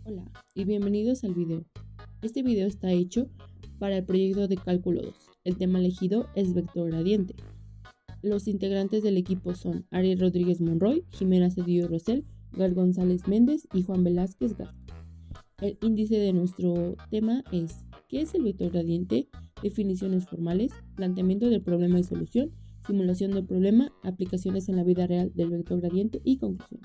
Hola y bienvenidos al video. Este video está hecho para el proyecto de cálculo 2. El tema elegido es vector gradiente. Los integrantes del equipo son Ariel Rodríguez Monroy, Jimena Cedillo Rosell, Gal González Méndez y Juan Velázquez Gat. El índice de nuestro tema es ¿qué es el vector gradiente? Definiciones formales, planteamiento del problema y solución, simulación del problema, aplicaciones en la vida real del vector gradiente y conclusión.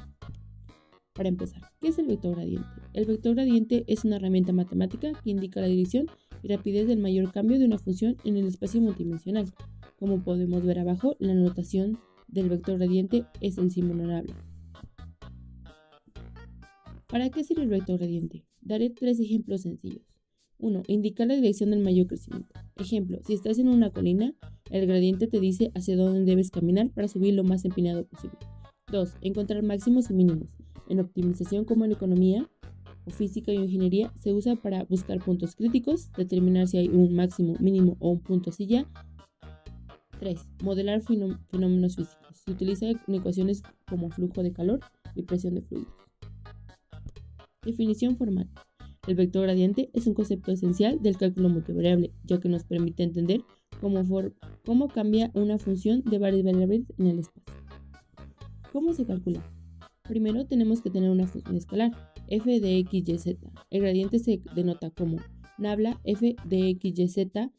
Para empezar, ¿qué es el vector gradiente? El vector gradiente es una herramienta matemática que indica la dirección y rapidez del mayor cambio de una función en el espacio multidimensional. Como podemos ver abajo, la notación del vector gradiente es el símbolo en habla. ¿Para qué sirve el vector gradiente? Daré 3 ejemplos sencillos. 1. Indicar la dirección del mayor crecimiento. Ejemplo, si estás en una colina, el gradiente te dice hacia dónde debes caminar para subir lo más empinado posible. 2. Encontrar máximos y mínimos. En optimización como en economía o física y ingeniería se usa para buscar puntos críticos, determinar si hay un máximo, mínimo o un punto silla. 3. Modelar fenómenos físicos. Se utiliza en ecuaciones como flujo de calor y presión de fluidos. Definición formal. El vector gradiente es un concepto esencial del cálculo multivariable, ya que nos permite entender cómo cambia una función de varias variables en el espacio. ¿Cómo se calcula? Primero tenemos que tener una función escalar, f de x, y, z. El gradiente se denota como nabla f de x, y, z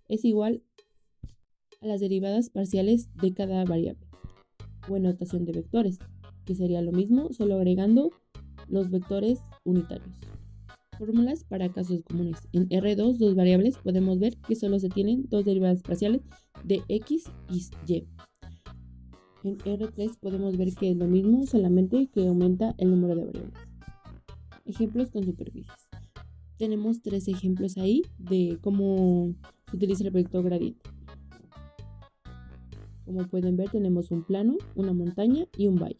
es igual a las derivadas parciales de cada variable, o en notación de vectores, que sería lo mismo, solo agregando los vectores unitarios. Fórmulas para casos comunes. En R2, dos variables, podemos ver que solo se tienen dos derivadas parciales de x y y. En R3 podemos ver que es lo mismo, solamente que aumenta el número de variables. Ejemplos con superficies. Tenemos 3 ejemplos ahí de cómo se utiliza el vector gradiente. Como pueden ver, tenemos un plano, una montaña y un valle.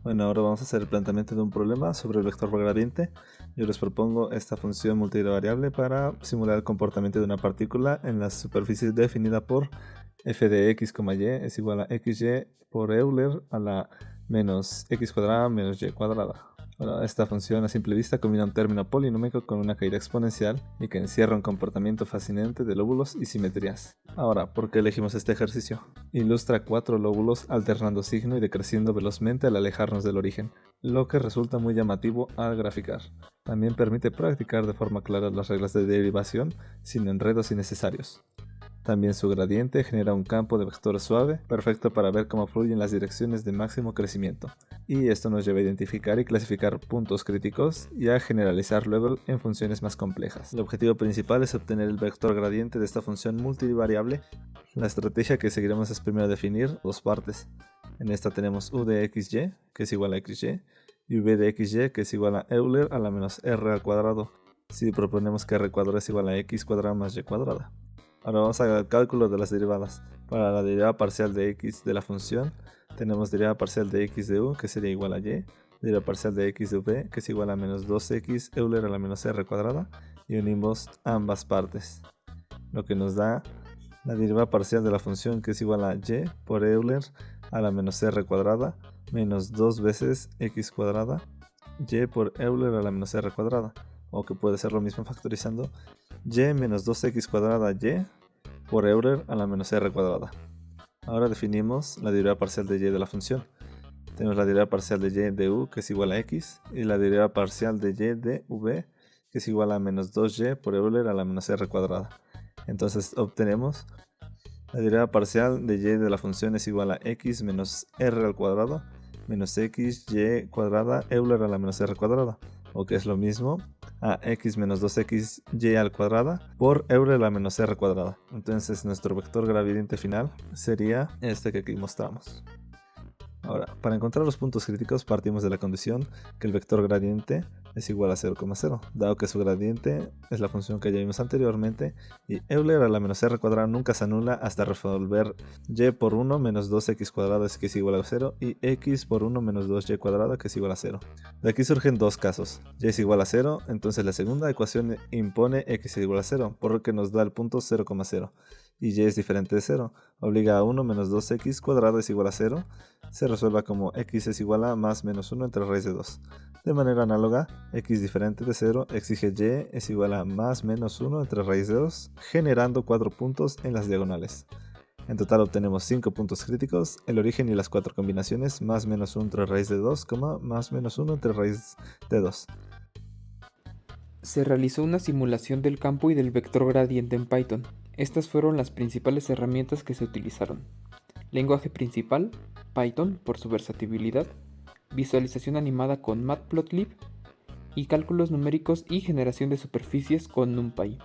Bueno, ahora vamos a hacer el planteamiento de un problema sobre el vector gradiente. Yo les propongo esta función multivariable para simular el comportamiento de una partícula en la superficie definida por f de x, y es igual a xy por Euler a la menos x cuadrada menos y cuadrada. Bueno, esta función a simple vista combina un término polinómico con una caída exponencial y que encierra un comportamiento fascinante de lóbulos y simetrías. Ahora, ¿por qué elegimos este ejercicio? Ilustra 4 lóbulos alternando signo y decreciendo velozmente al alejarnos del origen, lo que resulta muy llamativo al graficar. También permite practicar de forma clara las reglas de derivación sin enredos innecesarios. También su gradiente genera un campo de vector suave, perfecto para ver cómo fluyen las direcciones de máximo crecimiento. Y esto nos lleva a identificar y clasificar puntos críticos y a generalizar luego en funciones más complejas. El objetivo principal es obtener el vector gradiente de esta función multivariable. La estrategia que seguiremos es primero definir dos partes. En esta tenemos u de xy, que es igual a xy, y v de xy, que es igual a Euler a la menos r al cuadrado, si proponemos que r cuadrado es igual a x cuadrada más y cuadrada. Ahora vamos al cálculo de las derivadas. Para la derivada parcial de x de la función, tenemos derivada parcial de x de u, que sería igual a y, derivada parcial de x de v, que es igual a menos 2x Euler a la menos r cuadrada, y unimos ambas partes, lo que nos da la derivada parcial de la función, que es igual a y por Euler a la menos r cuadrada, menos 2 veces x cuadrada, y por Euler a la menos r cuadrada, o que puede ser lo mismo factorizando, y menos 2x cuadrada y por Euler a la menos r cuadrada. Ahora definimos la derivada parcial de y de la función. Tenemos la derivada parcial de y de u, que es igual a x, y la derivada parcial de y de v, que es igual a menos 2y por Euler a la menos r cuadrada. Entonces obtenemos la derivada parcial de y de la función es igual a x menos r al cuadrado menos x y cuadrada Euler a la menos r cuadrada, o que es lo mismo a x menos 2x y al cuadrada por Euler a la menos r cuadrada. Entonces nuestro vector gradiente final sería este que aquí mostramos. Ahora, para encontrar los puntos críticos partimos de la condición que el vector gradiente es igual a 0,0, dado que su gradiente es la función que ya vimos anteriormente y Euler a la menos r cuadrada nunca se anula hasta resolver y por 1 menos 2x cuadrada que es igual a 0 y x por 1 menos 2y cuadrada que es igual a 0. De aquí surgen dos casos. Y es igual a 0, entonces la segunda ecuación impone x es igual a 0, por lo que nos da el punto 0,0. y y es diferente de 0, obliga a 1 menos 2x cuadrado es igual a 0, se resuelva como x es igual a más menos 1 entre raíz de 2. De manera análoga, x diferente de 0 exige y es igual a más menos 1 entre raíz de 2, generando 4 puntos en las diagonales. En total obtenemos 5 puntos críticos, el origen y las 4 combinaciones, más menos 1 entre raíz de 2, más menos 1 entre raíz de 2. Se realizó una simulación del campo y del vector gradiente en Python. Estas fueron las principales herramientas que se utilizaron. Lenguaje principal, Python por su versatilidad, visualización animada con Matplotlib y cálculos numéricos y generación de superficies con NumPy.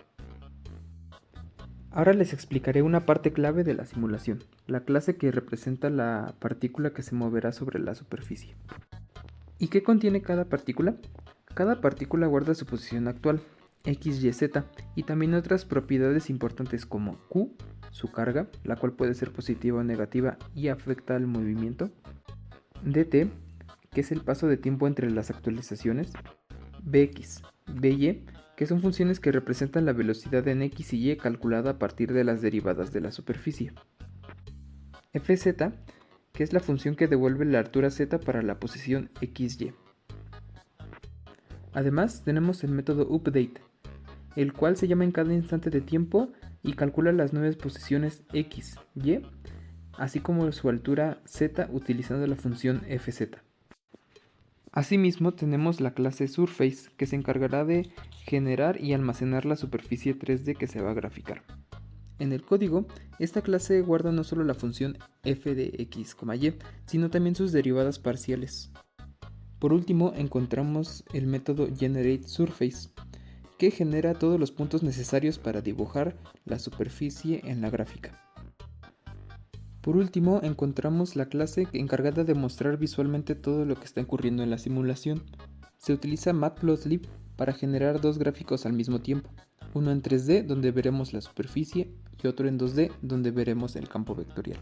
Ahora les explicaré una parte clave de la simulación, la clase que representa la partícula que se moverá sobre la superficie. ¿Y qué contiene cada partícula? Cada partícula guarda su posición actual, x, y, z, y también otras propiedades importantes como q, su carga, la cual puede ser positiva o negativa y afecta al movimiento, dt, que es el paso de tiempo entre las actualizaciones, bx, by, que son funciones que representan la velocidad en x y y calculada a partir de las derivadas de la superficie, fz, que es la función que devuelve la altura z para la posición xy. Además, tenemos el método update, el cual se llama en cada instante de tiempo y calcula las nuevas posiciones x, y, así como su altura z utilizando la función fz. Asimismo, tenemos la clase Surface, que se encargará de generar y almacenar la superficie 3D que se va a graficar. En el código, esta clase guarda no solo la función f de x, y, sino también sus derivadas parciales. Por último, encontramos el método GenerateSurface, que genera todos los puntos necesarios para dibujar la superficie en la gráfica. Por último, encontramos la clase encargada de mostrar visualmente todo lo que está ocurriendo en la simulación. Se utiliza Matplotlib para generar dos gráficos al mismo tiempo, uno en 3D donde veremos la superficie y otro en 2D donde veremos el campo vectorial.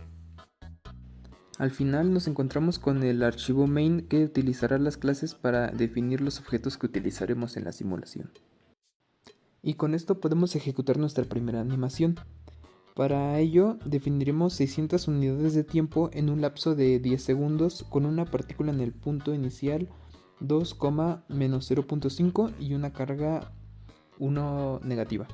Al final nos encontramos con el archivo main que utilizará las clases para definir los objetos que utilizaremos en la simulación. Y con esto podemos ejecutar nuestra primera animación. Para ello definiremos 600 unidades de tiempo en un lapso de 10 segundos con una partícula en el punto inicial 2, menos 0.5 y una carga 1 negativa.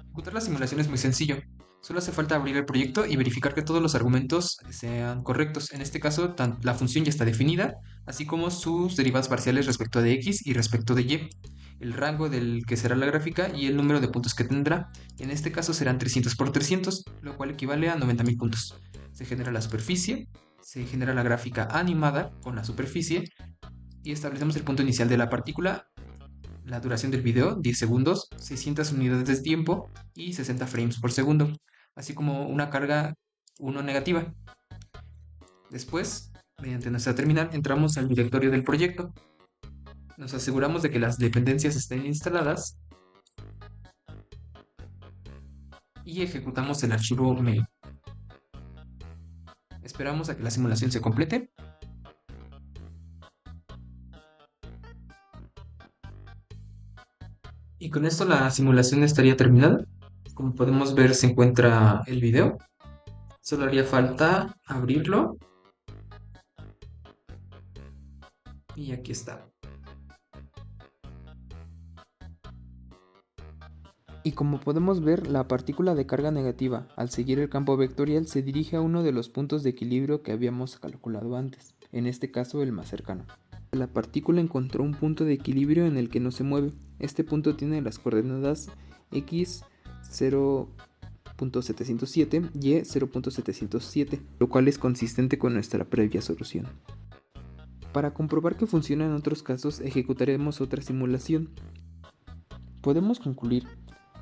Ejecutar la simulación es muy sencillo. Solo hace falta abrir el proyecto y verificar que todos los argumentos sean correctos. En este caso, la función ya está definida, así como sus derivadas parciales respecto de x y respecto de y, el rango del que será la gráfica y el número de puntos que tendrá. En este caso serán 300 por 300, lo cual equivale a 90.000 puntos. Se genera la superficie, se genera la gráfica animada con la superficie y establecemos el punto inicial de la partícula, la duración del video, 10 segundos, 600 unidades de tiempo y 60 frames por segundo, así como una carga 1 negativa. Después, mediante nuestra terminal, entramos al directorio del proyecto. Nos aseguramos de que las dependencias estén instaladas y ejecutamos el archivo main. Esperamos a que la simulación se complete. Y con esto la simulación estaría terminada. Como podemos ver, se encuentra el video. Solo haría falta abrirlo. Y aquí está. Y como podemos ver, la partícula de carga negativa, al seguir el campo vectorial, se dirige a uno de los puntos de equilibrio que habíamos calculado antes, en este caso el más cercano. La partícula encontró un punto de equilibrio en el que no se mueve. Este punto tiene las coordenadas x 0.707 y 0.707, lo cual es consistente con nuestra previa solución. Para comprobar que funciona en otros casos, ejecutaremos otra simulación. Podemos concluir,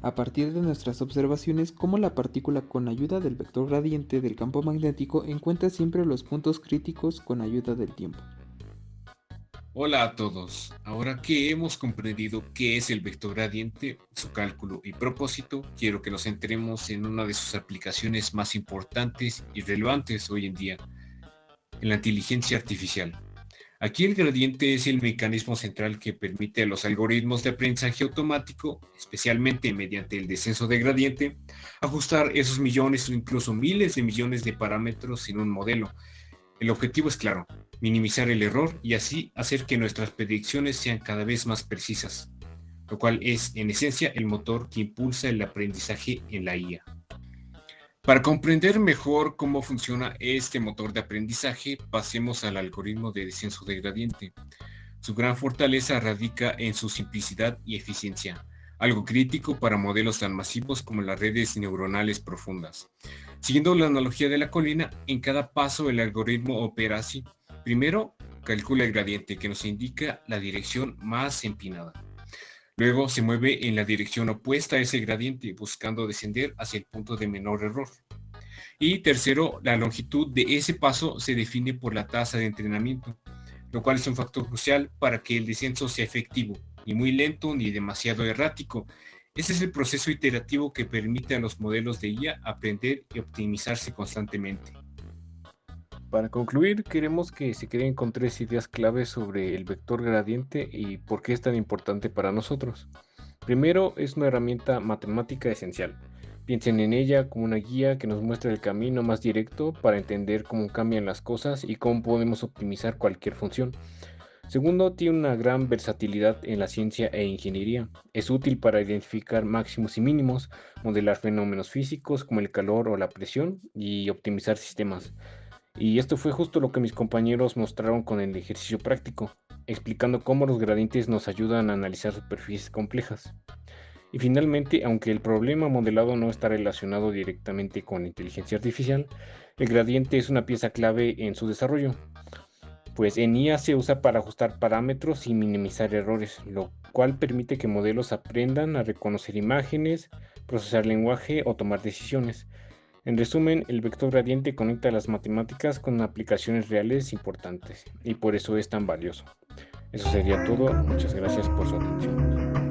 a partir de nuestras observaciones, cómo la partícula con ayuda del vector gradiente del campo magnético encuentra siempre los puntos críticos con ayuda del tiempo. Hola a todos. Ahora que hemos comprendido qué es el vector gradiente, su cálculo y propósito, quiero que nos centremos en una de sus aplicaciones más importantes y relevantes hoy en día, en la inteligencia artificial. Aquí el gradiente es el mecanismo central que permite a los algoritmos de aprendizaje automático, especialmente mediante el descenso de gradiente, ajustar esos millones o incluso miles de millones de parámetros en un modelo. El objetivo es claro, minimizar el error y así hacer que nuestras predicciones sean cada vez más precisas, lo cual es en esencia el motor que impulsa el aprendizaje en la IA. Para comprender mejor cómo funciona este motor de aprendizaje, pasemos al algoritmo de descenso de gradiente. Su gran fortaleza radica en su simplicidad y eficiencia, algo crítico para modelos tan masivos como las redes neuronales profundas. Siguiendo la analogía de la colina, en cada paso el algoritmo opera así. Primero, calcula el gradiente, que nos indica la dirección más empinada. Luego se mueve en la dirección opuesta a ese gradiente, buscando descender hacia el punto de menor error. Y tercero, la longitud de ese paso se define por la tasa de entrenamiento, lo cual es un factor crucial para que el descenso sea efectivo, ni muy lento ni demasiado errático. Ese es el proceso iterativo que permite a los modelos de IA aprender y optimizarse constantemente. Para concluir, queremos que se queden con 3 ideas claves sobre el vector gradiente y por qué es tan importante para nosotros. Primero, es una herramienta matemática esencial. Piensen en ella como una guía que nos muestra el camino más directo para entender cómo cambian las cosas y cómo podemos optimizar cualquier función. Segundo, tiene una gran versatilidad en la ciencia e ingeniería. Es útil para identificar máximos y mínimos, modelar fenómenos físicos como el calor o la presión y optimizar sistemas. Y esto fue justo lo que mis compañeros mostraron con el ejercicio práctico, explicando cómo los gradientes nos ayudan a analizar superficies complejas. Y finalmente, aunque el problema modelado no está relacionado directamente con la inteligencia artificial, el gradiente es una pieza clave en su desarrollo, pues en IA se usa para ajustar parámetros y minimizar errores, lo cual permite que modelos aprendan a reconocer imágenes, procesar lenguaje o tomar decisiones. En resumen, el vector gradiente conecta las matemáticas con aplicaciones reales importantes y por eso es tan valioso. Eso sería todo. Muchas gracias por su atención.